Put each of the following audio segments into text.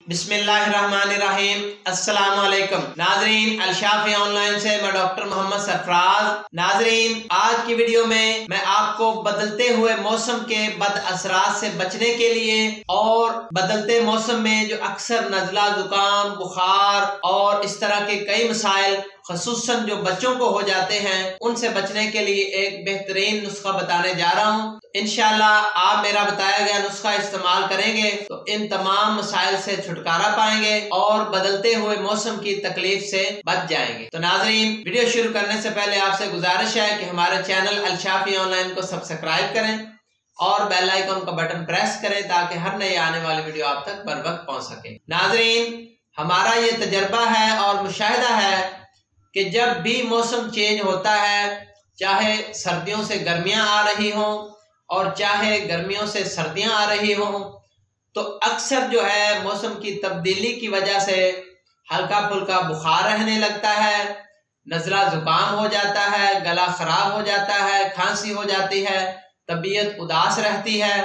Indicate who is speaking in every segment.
Speaker 1: बिस्मिल्लाहिर्रहमानिर्रहीम। अस्सलाम वालेकुम नाजरीन, अलशाफी ऑनलाइन से मैं डॉक्टर मोहम्मद सरफराज। नाजरीन, आज की वीडियो में मैं आपको बदलते हुए मौसम के बद असरात से बचने के लिए और बदलते मौसम में जो अक्सर नजला, जुकाम, बुखार और इस तरह के कई मसाइल ख़ुसूसन जो बच्चों को हो जाते हैं उनसे बचने के लिए एक बेहतरीन नुस्खा बताने जा रहा हूँ। इंशाल्लाह आप मेरा बताया गया नुस्खा इस्तेमाल करेंगे तो इन तमाम मसाइल से छुटकारा पाएंगे और बदलते हुए मौसम की तकलीफ से बच जाएंगे। तो नाजरीन, वीडियो शुरू करने से पहले आपसे गुजारिश है कि हमारे चैनल अलशाफी ऑनलाइन को सब्सक्राइब करें और बेल आइकन का बटन प्रेस करें ताकि हर नई आने वाली वीडियो आप तक बर वक्त पहुंच सके। नाजरीन, हमारा ये तजर्बा है और मुशाहिदा है कि जब भी मौसम चेंज होता है, चाहे सर्दियों से गर्मियां आ रही हों और चाहे गर्मियों से सर्दियां आ रही हों, तो अक्सर जो है मौसम की तब्दीली की वजह से हल्का फुल्का बुखार रहने लगता है, नज़ला जुकाम हो जाता है, गला खराब हो जाता है, खांसी हो जाती है, तबीयत उदास रहती है।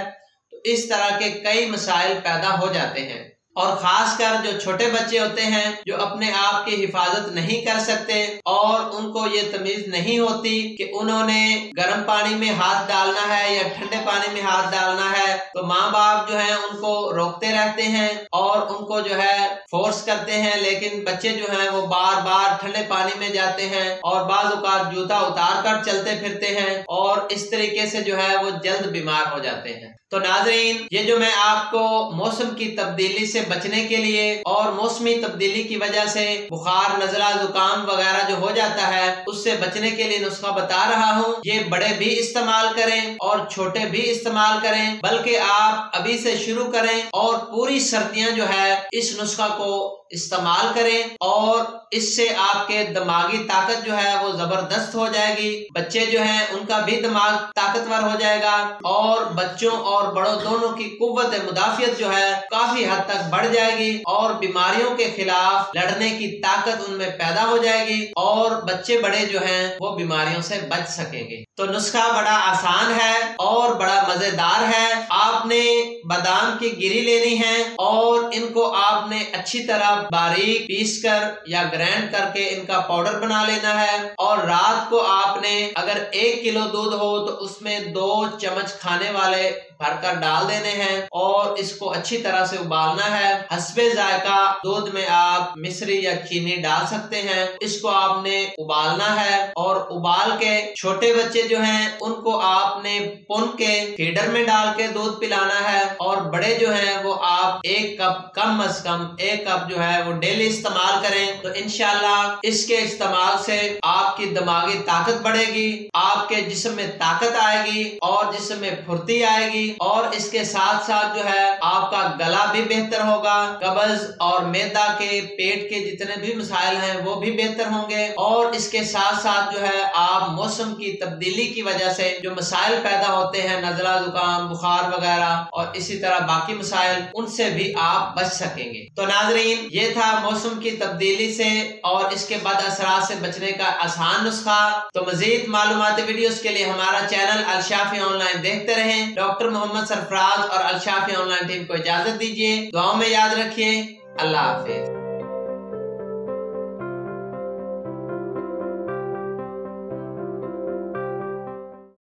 Speaker 1: तो इस तरह के कई मसाइल पैदा हो जाते हैं और खासकर जो छोटे बच्चे होते हैं जो अपने आप की हिफाजत नहीं कर सकते और उनको ये तमीज नहीं होती कि उन्होंने गर्म पानी में हाथ डालना है या ठंडे पानी में हाथ डालना है, तो माँ बाप जो है उनको रोकते रहते हैं और उनको जो है फोर्स करते हैं, लेकिन बच्चे जो हैं वो बार बार ठंडे पानी में जाते हैं और बाज़ औक़ात जूता उतार कर चलते फिरते हैं और इस तरीके से जो है वो जल्द बीमार हो जाते हैं। तो नाजरीन, ये जो मैं आपको मौसम की तब्दीली से बचने के लिए और मौसमी तब्दीली की वजह से बुखार, नज़ला, जुकाम वगैरह जो हो जाता है उससे बचने के लिए नुस्खा बता रहा हूँ, ये बड़े भी इस्तेमाल करें और छोटे भी इस्तेमाल करें, बल्कि आप अभी से शुरू करें और पूरी सर्दियां जो है इस नुस्खा को इस्तेमाल करें और इससे आपके दिमागी ताकत जो है वो जबरदस्त हो जाएगी। बच्चे जो हैं उनका भी दिमाग ताकतवर हो जाएगा और बच्चों और बड़ों दोनों की कुव्वत मुदाफियत जो है काफी हद तक बढ़ जाएगी और बीमारियों के खिलाफ लड़ने की ताकत उनमें पैदा हो जाएगी और बच्चे बड़े जो हैं वो बीमारियों से बच सकेंगे। तो नुस्खा बड़ा आसान है और बड़ा मजेदार है। आपने बादाम की गिरी लेनी है और इनको आपने अच्छी तरह बारीक पीसकर या ग्राइंड करके इनका पाउडर बना लेना है और रात को आपने अगर 1 किलो दूध हो तो उसमें 2 चम्मच खाने वाले भरकर डाल देने हैं और इसको अच्छी तरह से उबालना है। हस्बे जायका दूध में आप मिश्री या चीनी डाल सकते हैं। इसको आपने उबालना है और उबाल के छोटे बच्चे जो हैं उनको आपने पुन के फीडर में डाल के दूध पिलाना है और बड़े जो हैं वो आप 1 कप कम अज कम 1 कप जो है वो डेली इस्तेमाल करें। तो इंशाल्लाह इसके इस्तेमाल से आपकी दिमागी ताकत बढ़ेगी, आपके जिस्म में ताकत आएगी और जिस्म में फुर्ती आएगी और इसके साथ साथ जो है आपका गला भी बेहतर होगा, कब्ज और मैदा के पेट के जितने भी मसाइल हैं वो भी बेहतर होंगे और इसके साथ साथ जो है आप मौसम की तब्दीली की वजह से जो मसाइल पैदा होते हैं, नज़ला, जुकाम, बुखार वगैरह और इसी तरह बाकी मसाइल, उनसे भी आप बच सकेंगे। तो नाजरीन, ये था मौसम की तब्दीली से और इसके बाद असरात से बचने का आसान नुस्खा। तो मजीद मालूमाती वीडियोस के लिए हमारा चैनल अलशाफी ऑनलाइन देखते रहें। डॉक्टर मोहम्मद सरफराज और अलशाफी ऑनलाइन टीम को इजाजत दीजिए। दुआओं में याद रखिए। अल्लाह हाफिज।